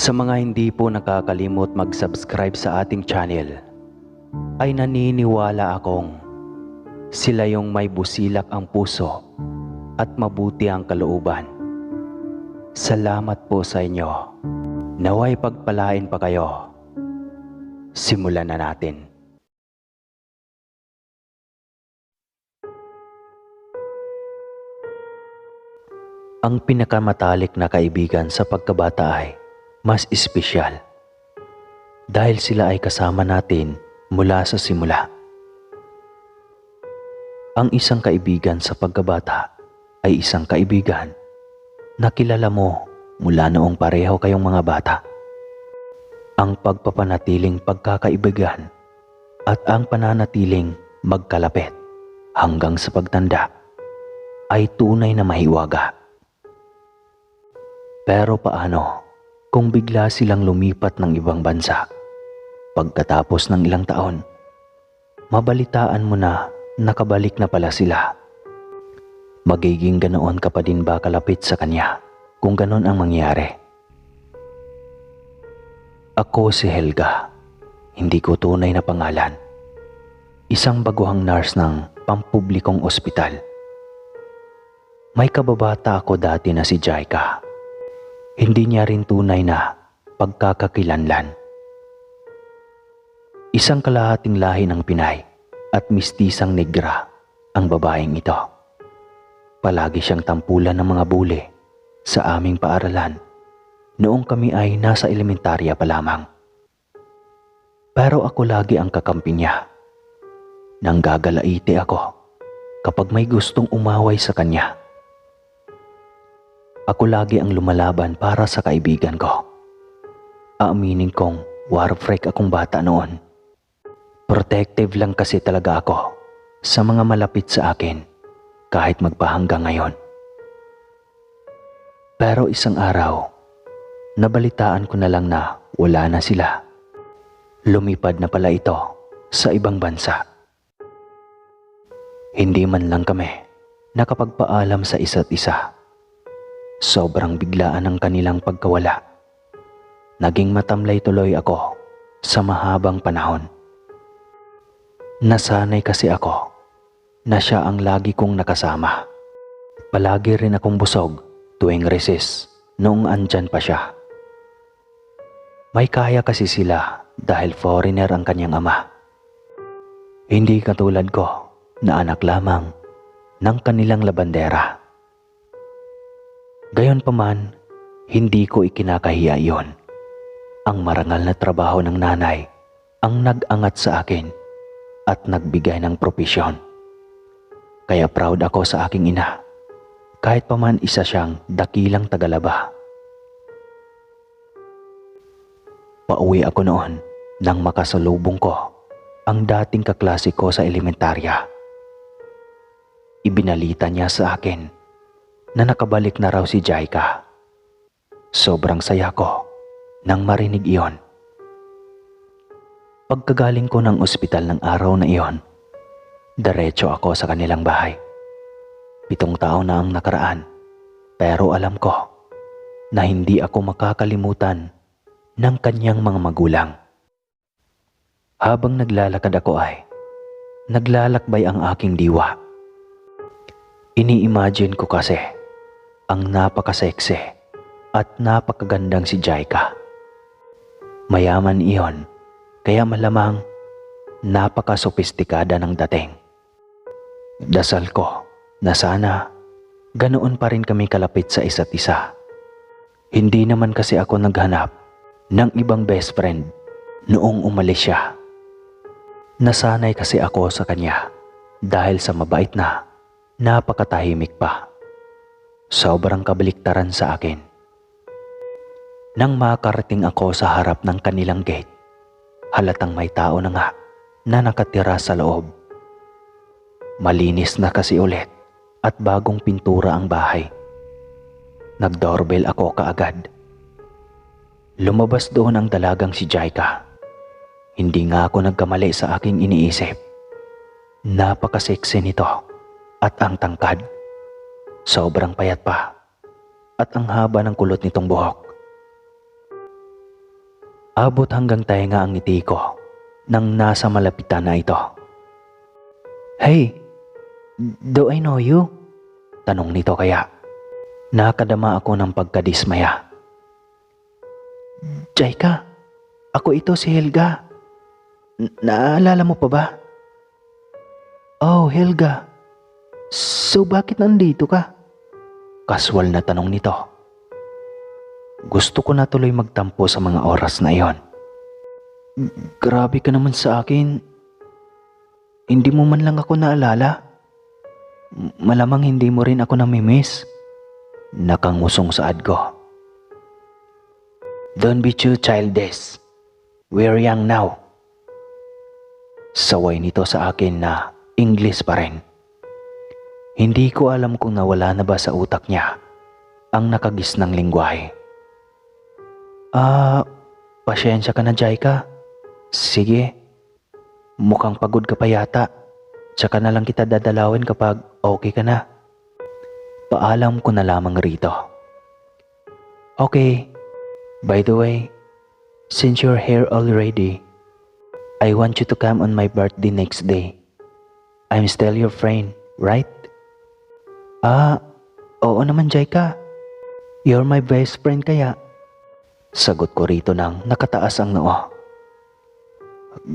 Sa mga hindi po nakakalimot mag-subscribe sa ating channel, ay naniniwala akong sila yung may busilak ang puso at mabuti ang kalooban. Salamat po sa inyo. Naway pagpalain pa kayo. Simulan na natin. Ang pinakamatalik na kaibigan sa pagkabata ay mas espesyal dahil sila ay kasama natin mula sa simula. Ang isang kaibigan sa pagkabata ay isang kaibigan na kilala mo mula noong pareho kayong mga bata. Ang pagpapanatiling pagkakaibigan at ang pananatiling magkalapit hanggang sa pagtanda ay tunay na mahiwaga. Pero paano kung bigla silang lumipat ng ibang bansa? Pagkatapos ng ilang taon, mabalitaan mo na nakabalik na pala sila. Magiging ganoon ka pa din ba kalapit sa kanya kung ganon ang mangyari? Ako si Helga, hindi ko tunay na pangalan. Isang baguhang nurse ng pampublikong ospital. May kababata ako dati na si Jaika. Hindi niya rin tunay na pagkakakilanlan. Isang kalahating lahi ng Pinay at mistisang negra ang babaeng ito. Palagi siyang tampulan ng mga bule sa aming paaralan noong kami ay nasa elementarya pa lamang. Pero ako lagi ang kakampi niya. Nanggagalaite ako kapag may gustong umaway sa kanya. Ako lagi ang lumalaban para sa kaibigan ko. Aaminin kong war freak akong bata noon. Protective lang kasi talaga ako sa mga malapit sa akin kahit magpahanggang ngayon. Pero isang araw, nabalitaan ko na lang na wala na sila. Lumipad na pala ito sa ibang bansa. Hindi man lang kami nakapagpaalam sa isa't isa. Sobrang biglaan ang kanilang pagkawala. Naging matamlay tuloy ako sa mahabang panahon. Nasanay kasi ako na siya ang lagi kong nakasama. Palagi rin akong busog tuwing recess noong andyan pa siya. May kaya kasi sila dahil foreigner ang kanyang ama. Hindi katulad ko na anak lamang ng kanilang labandera. Gayunpaman, hindi ko ikinakahiya iyon. Ang marangal na trabaho ng nanay ang nag-angat sa akin at nagbigay ng propesyon. Kaya proud ako sa aking ina, kahit paman isa siyang dakilang tagalaba. Pauwi ako noon nang makasalubong ko ang dating kaklase ko sa elementarya. Ibinalita niya sa akin na nakabalik na raw si Jaika. Sobrang saya ko nang marinig iyon. Pagkagaling ko ng ospital ng araw na iyon, diretso ako sa kanilang bahay. 7 taon na ang nakaraan, pero alam ko na hindi ako makakalimutan ng kanyang mga magulang. Habang naglalakad ako ay naglalakbay ang aking diwa. Ini-imagine ko kasi ang napaka-sexy at napakagandang si Jaika. Mayaman iyon, kaya malamang napaka-sopistikada ng dating. Dasal ko na sana ganoon pa rin kami kalapit sa isa't isa. Hindi naman kasi ako naghanap ng ibang best friend noong umalis siya. Nasanay kasi ako sa kanya dahil sa mabait na napakatahimik pa. Sobrang kabaliktaran sa akin. Nang makarating ako sa harap ng kanilang gate, halatang may tao na nga na nakatira sa loob. Malinis na kasi ulit at bagong pintura ang bahay. Nag-doorbell ako kaagad. Lumabas doon ang dalagang si Jaika. Hindi nga ako nagkamali sa aking iniisip. Napaka-sexy nito at ang tangkad. Sobrang payat pa at ang haba ng kulot nitong buhok. Abot hanggang tainga ang ngiti ko nang nasa malapitan na ito. "Hey, do I know you?" Tanong nito kaya. Nakadama ako ng pagkadismaya. "Jaika, ako ito si Helga. Naalala mo pa ba?" "Oh, Helga. So bakit nandito ka?" Kaswal na tanong nito. Gusto ko na tuloy magtampo sa mga oras na iyon. "Grabe ka naman sa akin. Hindi mo man lang ako naalala. Malamang hindi mo rin ako namimiss." Nakangusong saad ko. "Don't be too childish. We're young now." Saway nito sa akin na English pa rin. Hindi ko alam kung nawala na ba sa utak niya ang nakagisnang lingwahe. Pasyensya ka na, Jaika. Sige, mukhang pagod ka pa yata. Tsaka na lang kita dadalawin kapag okay ka na." Paalam ko na lamang rito. "Okay, by the way, since you're here already, I want you to come on my birthday next day. I'm still your friend, right?" Oo naman, Jaika. You're my best friend kaya." Sagot ko rito nang nakataas ang noo.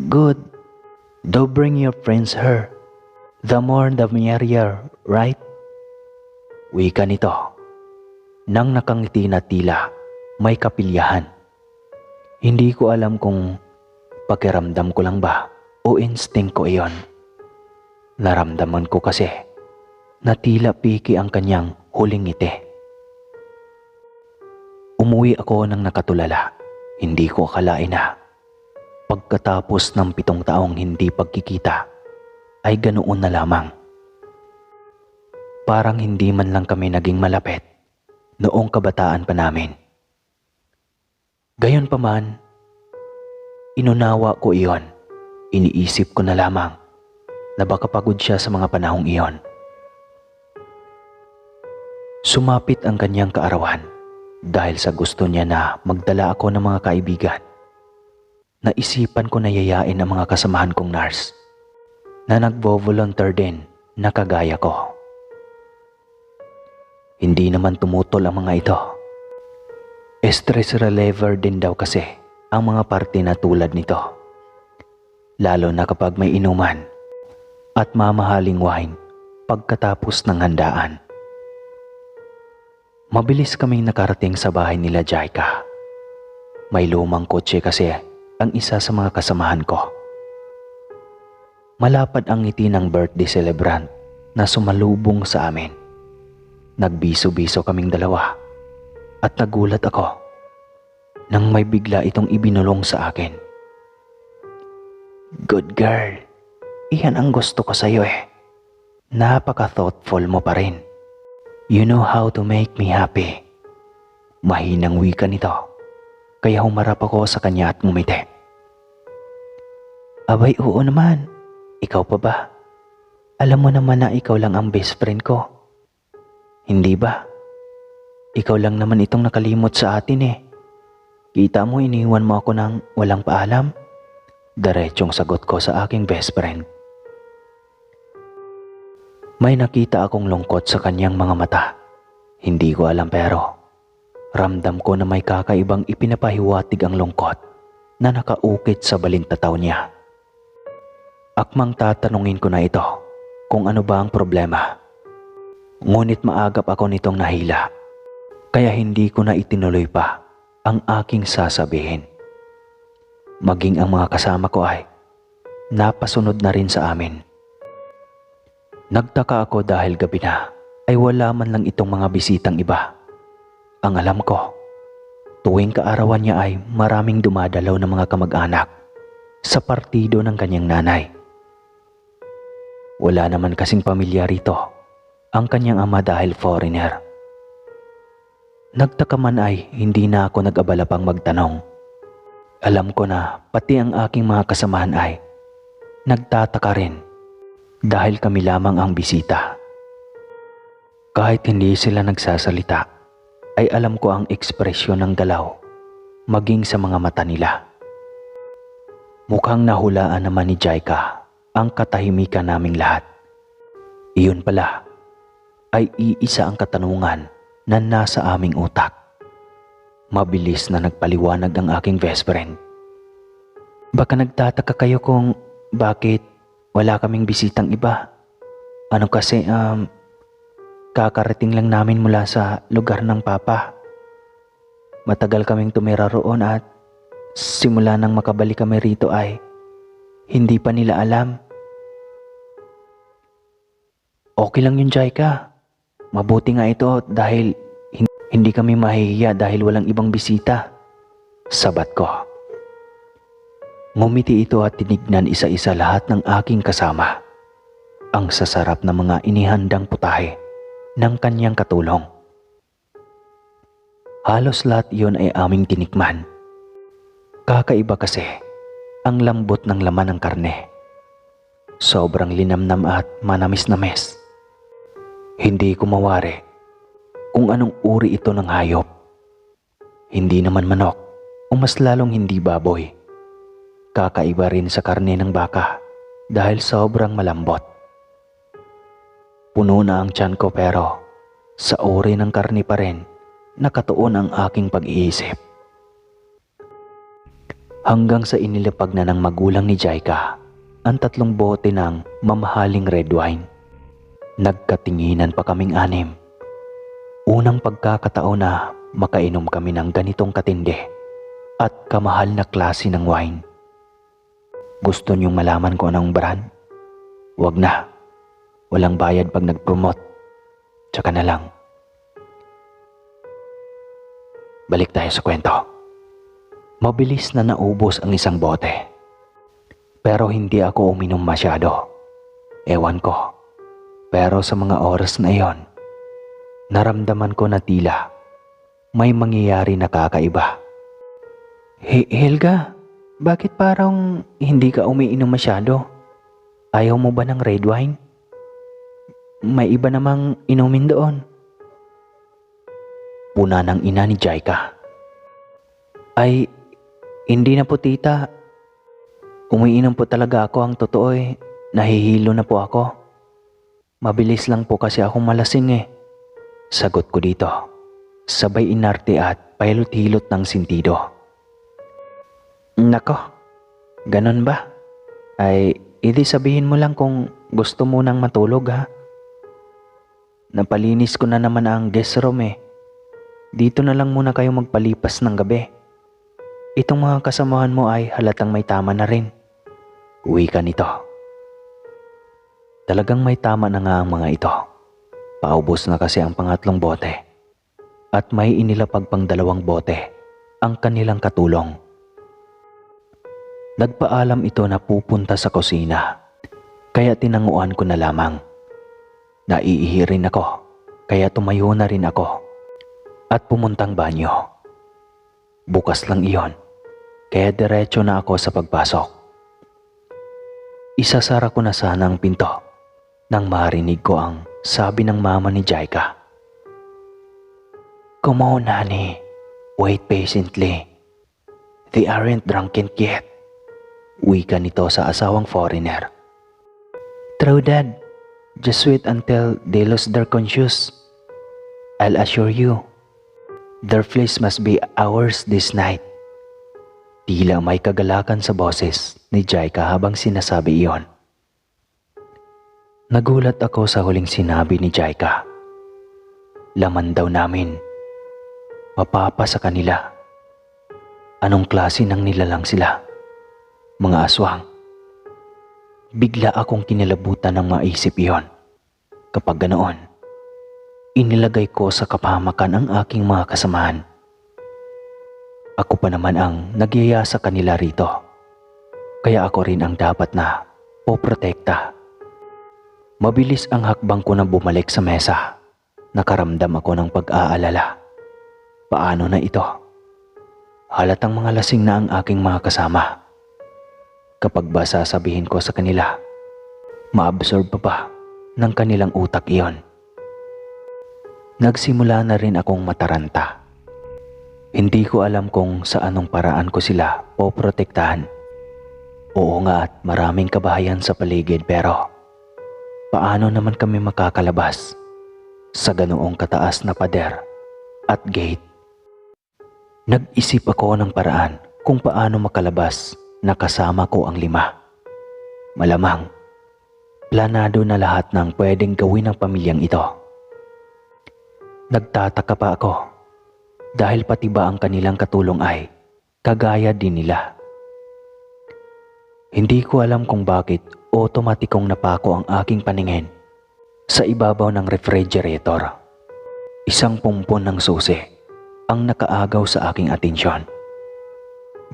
"Good. Do bring your friends here. The more the merrier, right?" Wika nito nang nakangiti na tila may kapilyahan. Hindi ko alam kung pakiramdam ko lang ba o instinct ko iyon. Naramdaman ko kasi na tila piki ang kanyang huling ngiti. Umuwi ako ng nakatulala. Hindi ko akalain na pagkatapos ng 7 taong hindi pagkikita ay ganoon na lamang. Parang hindi man lang kami naging malapit noong kabataan pa namin. Gayunpaman, inunawa ko iyon. Iniisip ko na lamang na baka pagod siya sa mga panahong iyon. Sumapit ang kanyang kaarawan dahil sa gusto niya na magdala ako ng mga kaibigan. Naisipan ko na yayain ang mga kasamahan kong nurse na nagvo-volunteer din na kagaya ko. Hindi naman tumutol ang mga ito. Stress reliever din daw kasi ang mga parte na tulad nito. Lalo na kapag may inuman at mamahaling wine pagkatapos ng handaan. Mabilis kaming nakarating sa bahay nila Jaika. May lumang kotse kasi ang isa sa mga kasamahan ko. Malapad ang ngiti ng birthday celebrant na sumalubong sa amin. Nagbiso-biso kaming dalawa at nagulat ako nang may bigla itong ibinulong sa akin. "Good girl, iyan ang gusto ko sa iyo eh. Napaka-thoughtful mo pa rin. You know how to make me happy." Mahinang wika nito, kaya humarap ako sa kanya at ngumiti. "Abay, oo naman. Ikaw pa ba? Alam mo naman na ikaw lang ang best friend ko. Hindi ba? Ikaw lang naman itong nakalimot sa atin eh. Kita mo iniwan mo ako ng walang paalam." Diretsong sagot ko sa aking best friend. May nakita akong lungkot sa kanyang mga mata. Hindi ko alam pero ramdam ko na may kakaibang ipinapahiwatig ang lungkot na nakaukit sa balintataw niya. Akmang tatanungin ko na ito kung ano ba ang problema. Ngunit maagap ako nitong nahila, kaya hindi ko na itinuloy pa ang aking sasabihin. Maging ang mga kasama ko ay napasunod na rin sa amin. Nagtaka ako dahil gabi na ay wala man lang itong mga bisitang iba. Ang alam ko, tuwing kaarawan niya ay maraming dumadalaw ng mga kamag-anak sa partido ng kanyang nanay. Wala naman kasing pamilya rito ang kanyang ama dahil foreigner. Nagtaka man ay hindi na ako nag-abala pang magtanong. Alam ko na pati ang aking mga kasamahan ay nagtataka rin dahil kami lamang ang bisita. Kahit hindi sila nagsasalita, ay alam ko ang ekspresyon ng galaw maging sa mga mata nila. Mukhang nahulaan naman ni Jaika ang katahimikan naming lahat. Iyon pala ay iisa ang katanungan na nasa aming utak. Mabilis na nagpaliwanag ang aking best friend. Baka nagtataka kayo kung bakit wala kaming bisitang iba. Ano kasi, kakarating lang namin mula sa lugar ng papa. Matagal kaming tumira roon at simula nang makabalik kami rito ay hindi pa nila alam. Okay lang yun, Jaika. Mabuti nga ito dahil hindi kami mahihiya dahil walang ibang bisita. Sabat ko. Ngumiti ito at tinignan isa-isa lahat ng aking kasama. Ang sasarap na mga inihandang putahe ng kanyang katulong. Halos lahat iyon ay aming tinikman. Kakaiba kasi ang lambot ng laman ng karne. Sobrang linamnam at manamis-namis. Hindi ko mawari kung anong uri ito ng hayop. Hindi naman manok o mas lalong hindi baboy. Kakaiba rin sa karne ng baka dahil sobrang malambot. Puno na ang tiyan ko pero sa uri ng karne pa rin nakatuon ang aking pag-iisip. Hanggang sa inilapag na ng magulang ni Jaika ang 3 bote ng mamahaling red wine. Nagkatinginan pa kaming 6. Unang pagkakataon na makainom kami ng ganitong katindi at kamahal na klase ng wine. Gusto niyong malaman ko anong brand? Wag na. Walang bayad pag nag-promote. Tsaka na lang. Balik tayo sa kwento. Mabilis na naubos ang 1 bote. Pero hindi ako uminom masyado. Ewan ko. Pero sa mga oras na iyon, naramdaman ko na tila may mangyayari na kakaiba. Helga, bakit parang hindi ka umiinom masyado? Ayaw mo ba ng red wine? May iba namang inumin doon. Puna ng ina ni Jaika. Ay, hindi na po tita. Umiinom po talaga ako, ang totoo nahihilo na po ako. Mabilis lang po kasi akong malasing Sagot ko dito. Sabay inarte at pahilot-hilot ng sintido. Nako, ganon ba? Ay, hindi sabihin mo lang kung gusto mo nang matulog ha. Napalinis ko na naman ang guest room Dito na lang muna kayo magpalipas ng gabi. Itong mga kasamahan mo ay halatang may tama na rin. Uwi ka nito. Talagang may tama na nga ang mga ito. Paubos na kasi ang pangatlong bote. At may inilapag pang 2 bote ang kanilang katulong. Nagpaalam ito na pupunta sa kusina. Kaya tinanguan ko na lamang. Naiihi rin ako. Kaya tumayo na rin ako. At pumuntang banyo. Bukas lang iyon. Kaya diretso na ako sa pagpasok. Isasara ko na sana ang pinto nang marinig ko ang sabi ng mama ni Jaika. Come on, honey. Wait patiently. They aren't drunken yet. Wika nito sa asawang foreigner. True, Dad. Just wait until they lose their conscience. I'll assure you, their flesh must be ours this night. Tila may kagalakan sa boses ni Jaika habang sinasabi iyon. Nagulat ako sa huling sinabi ni Jaika. Laman daw namin. Mapapa sa kanila. Anong klase ng nilalang sila? Mga aswang. Bigla akong kinilabutan ng maisip iyon. Kapag ganoon, inilagay ko sa kapahamakan ang aking mga kasamahan. Ako pa naman ang nagyaya sa kanila rito. Kaya ako rin ang dapat na poprotekta. Mabilis ang hakbang ko na bumalik sa mesa. Nakaramdam ako ng pag-aalala. Paano na ito? Halatang mga lasing na ang aking mga kasama. Kapag ba sasabihin ko sa kanila, maabsorb pa ba ng kanilang utak iyon? Nagsimula na rin akong mataranta. Hindi ko alam kung sa anong paraan ko sila poprotektahan. Oo nga at maraming kabahayan sa paligid pero paano naman kami makakalabas sa ganoong kataas na pader at gate? Nag-isip ako ng paraan kung paano makalabas na kasama ko ang 5. Malamang, planado na lahat ng pwedeng gawin ng pamilyang ito. Nagtataka pa ako dahil pati ba ang kanilang katulong ay kagaya din nila. Hindi ko alam kung bakit otomatikong napako ang aking paningin sa ibabaw ng refrigerator. Isang pumpon ng susi ang nakaagaw sa aking atensyon.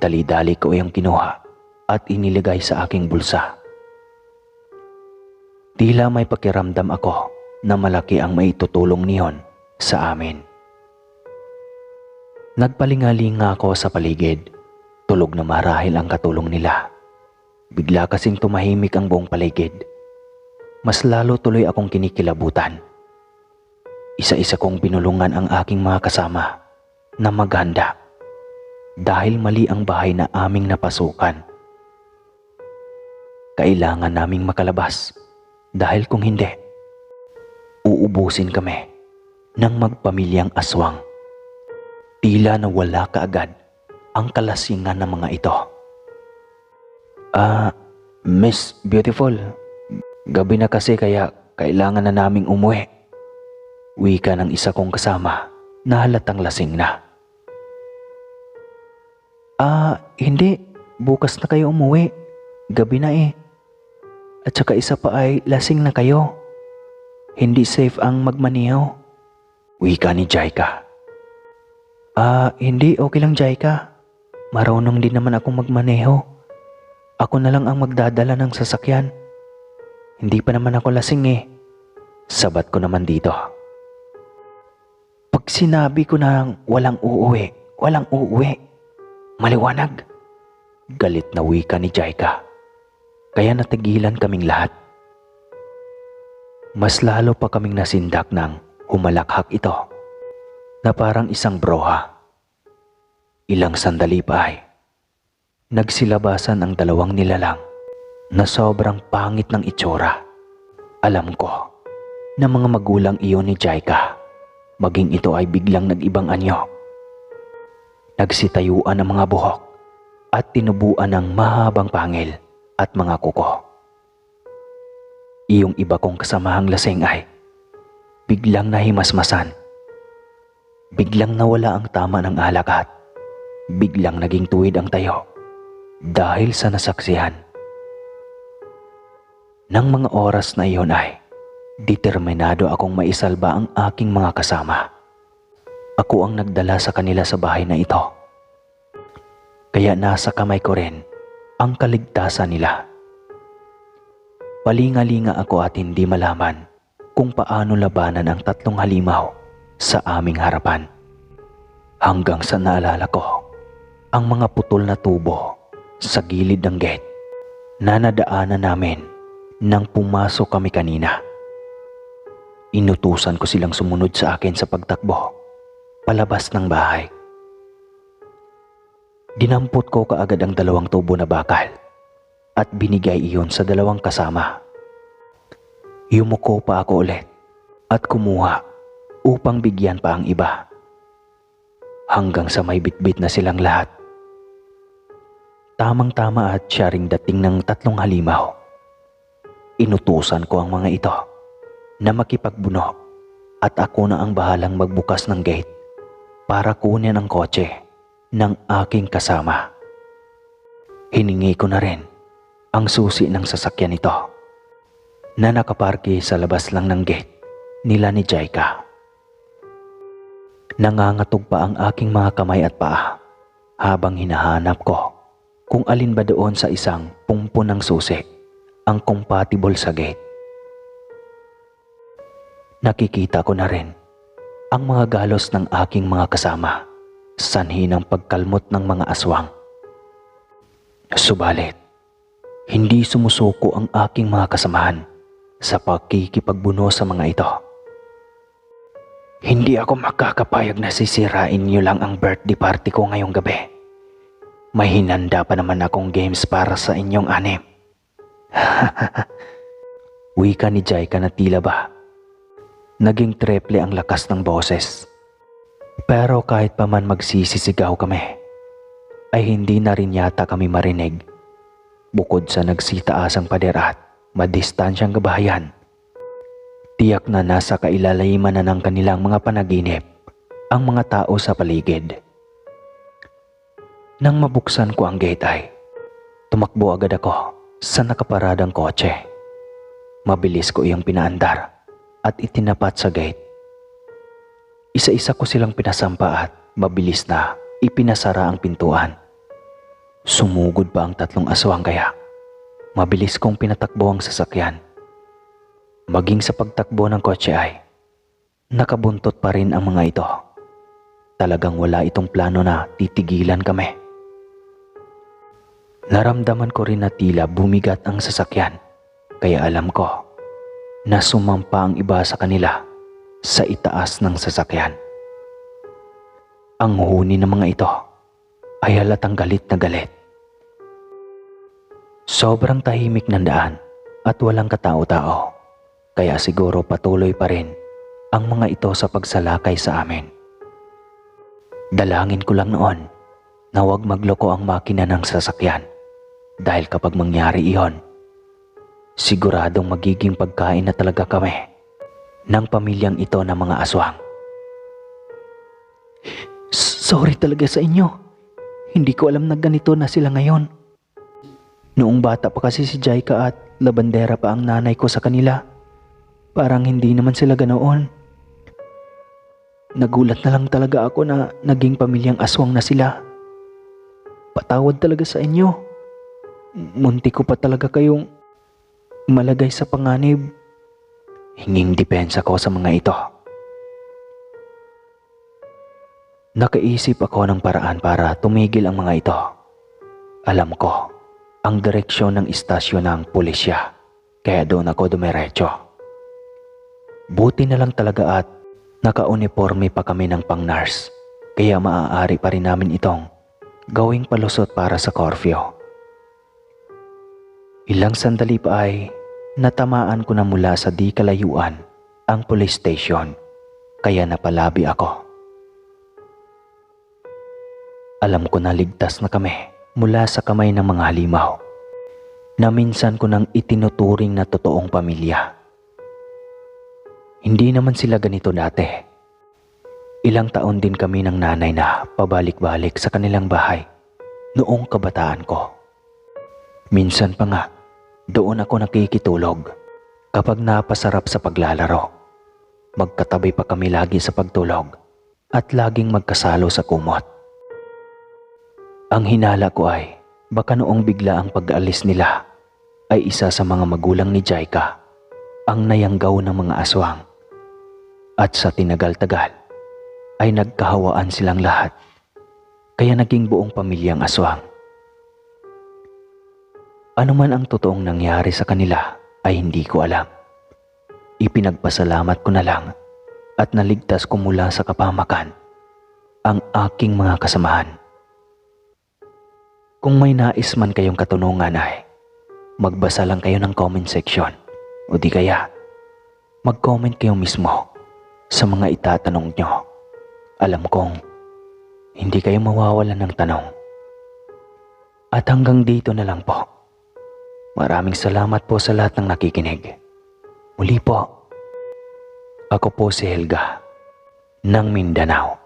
Dali-dali ko iyong kinuha at inilagay sa aking bulsa. Tila may pakiramdam ako na malaki ang maitutulong niyon sa amin. Nagpalingalinga ako sa paligid. Tulog na marahil ang katulong nila. Bigla kasing tumahimik ang buong paligid. Mas lalo tuloy akong kinikilabutan. Isa-isa kong pinulungan ang aking mga kasama na maghanda dahil mali ang bahay na aming napasukan. Kailangan naming makalabas dahil kung hindi, uubusin kami ng magpamilyang aswang. Tila na wala kaagad ang kalasingan ng mga ito. Miss Beautiful, gabi na kasi kaya kailangan na naming umuwi. Wika ng isa kong kasama na halatang lasing na. Hindi. Bukas na kayo umuwi. Gabi na eh. At saka isa pa ay lasing na kayo. Hindi safe ang magmaneho. Wika ni Jaika. Hindi okay lang Jaika. Marunong din naman akong magmaneho. Ako na lang ang magdadala ng sasakyan. Hindi pa naman ako lasing eh. Sabat ko naman dito. Pag sinabi ko na walang uuwi, walang uuwi. Maliwanag. Galit na wika ni Jaika. Kaya natigilan kaming lahat. Mas lalo pa kaming nasindak ng humalakhak ito na parang isang broha. Ilang sandali pa ay nagsilabasan ang 2 nilalang na sobrang pangit ng itsura. Alam ko na mga magulang iyon ni Jaika, maging ito ay biglang nag-ibang anyo. Nagsitayuan ang mga buhok at tinubuan ng mahabang pangil at mga kuko. Iyong iba kong kasamahang lasing ay biglang nahimasmasan. Biglang nawala ang tama ng alak at biglang naging tuwid ang tayo dahil sa nasaksihan. Nang mga oras na iyon ay determinado akong maisalba ang aking mga kasama. Ako ang nagdala sa kanila sa bahay na ito. Kaya nasa kamay ko rin ang kaligtasan nila. Palingalinga ako at hindi malaman kung paano labanan ang 3 halimaw sa aming harapan. Hanggang sa naalala ko ang mga putol na tubo sa gilid ng gate na nadaanan namin nang pumasok kami kanina. Inutusan ko silang sumunod sa akin sa pagtakbo palabas ng bahay. Dinampot ko kaagad ang 2 tubo na bakal at binigay iyon sa 2 kasama. Yumuko pa ako ulit at kumuha upang bigyan pa ang iba. Hanggang sa may bitbit na silang lahat. Tamang-tama at siya ring dating ng 3 halimaw. Inutusan ko ang mga ito na makipagbuno at ako na ang bahalang magbukas ng gate para kunin ang kotse ng aking kasama. Hiningi ko na rin ang susi ng sasakyan nito na nakaparke sa labas lang ng gate nila ni Jaika. Nangangatog pa ang aking mga kamay at paa habang hinahanap ko kung alin ba doon sa isang pumpo ng susi ang compatible sa gate. Nakikita ko na rin ang mga galos ng aking mga kasama, sanhi ng pagkalmot ng mga aswang. Subalit, hindi sumusuko ang aking mga kasamahan sa pagkikipagbuno sa mga ito. Hindi ako makakapayag na sisirain niyo lang ang birthday party ko ngayong gabi. May hinanda pa naman akong games para sa inyong anim. Wika ni Jaika na tila ba naging triple ang lakas ng boses. Pero kahit pa man magsisisigaw kami, ay hindi na rin yata kami marinig. Bukod sa nagsitaasang pader at madistansyang kabahayan, tiyak na nasa kailaliman na ng kanilang mga panaginip ang mga tao sa paligid. Nang mabuksan ko ang gate ay tumakbo agad ako sa nakaparadang kotse. Mabilis ko iyang pinaandar at itinapat sa gate. Isa-isa ko silang pinasampa at mabilis na ipinasara ang pintuan. Sumugod pa ang 3 aswang kaya mabilis kong pinatakbo ang sasakyan. Maging sa pagtakbo ng kotse ay nakabuntot pa rin ang mga ito. Talagang wala itong plano na titigilan kami. Naramdaman ko rin na tila bumigat ang sasakyan, kaya alam ko na sumampa ang iba sa kanila sa itaas ng sasakyan. Ang huni ng mga ito ay halatang galit na galit. Sobrang tahimik ng daan at walang katao-tao, kaya siguro patuloy pa rin ang mga ito sa pagsalakay sa amin. Dalangin ko lang noon na huwag magloko ang makina ng sasakyan. Dahil kapag mangyari iyon, siguradong magiging pagkain na talaga kami ng pamilyang ito ng mga aswang. Sorry talaga sa inyo. Hindi ko alam na ganito na sila ngayon. Noong bata pa kasi si Jaika at Labandera pa ang nanay ko sa kanila. Parang hindi naman sila ganoon. Nagulat na lang talaga ako na naging pamilyang aswang na sila. Patawad talaga sa inyo. Munti ko pa talaga kayong malagay sa panganib. Hinging depensa ko sa mga ito. Nakaisip ako ng paraan para tumigil ang mga ito. Alam ko ang direksyon ng istasyon ng pulisya, kaya doon ako dumiretso. Buti na lang talaga at naka-uniforme pa kami ng pang-nurse, kaya maaari pa rin namin itong gawing palusot para sa curfew. Ilang sandali pa ay natamaan ko na mula sa di kalayuan ang police station, kaya napalabi ako. Alam ko na ligtas na kami mula sa kamay ng mga halimaw na minsan ko nang itinuturing na totoong pamilya. Hindi naman sila ganito dati. Ilang taon din kami ng nanay na pabalik-balik sa kanilang bahay noong kabataan ko. Minsan pa nga, doon ako nakikitulog kapag napasarap sa paglalaro. Magkatabi pa kami lagi sa pagtulog at laging magkasalo sa kumot. Ang hinala ko ay baka noong bigla ang pag-aalis nila ay isa sa mga magulang ni Jaika ang nayanggaw ng mga aswang. At sa tinagal-tagal ay nagkahawaan silang lahat, kaya naging buong pamilyang aswang. Ano man ang totoong nangyari sa kanila ay hindi ko alam. Ipinagpasalamat ko na lang at naligtas ko mula sa kapamakan ang aking mga kasamahan. Kung may nais man kayong katunungan ay magbasa lang kayo ng comment section o di kaya mag-comment kayo mismo sa mga itatanong nyo. Alam kong hindi kayo mawawalan ng tanong. At hanggang dito na lang po. Maraming salamat po sa lahat ng nakikinig. Muli po, ako po si Helga ng Mindanao.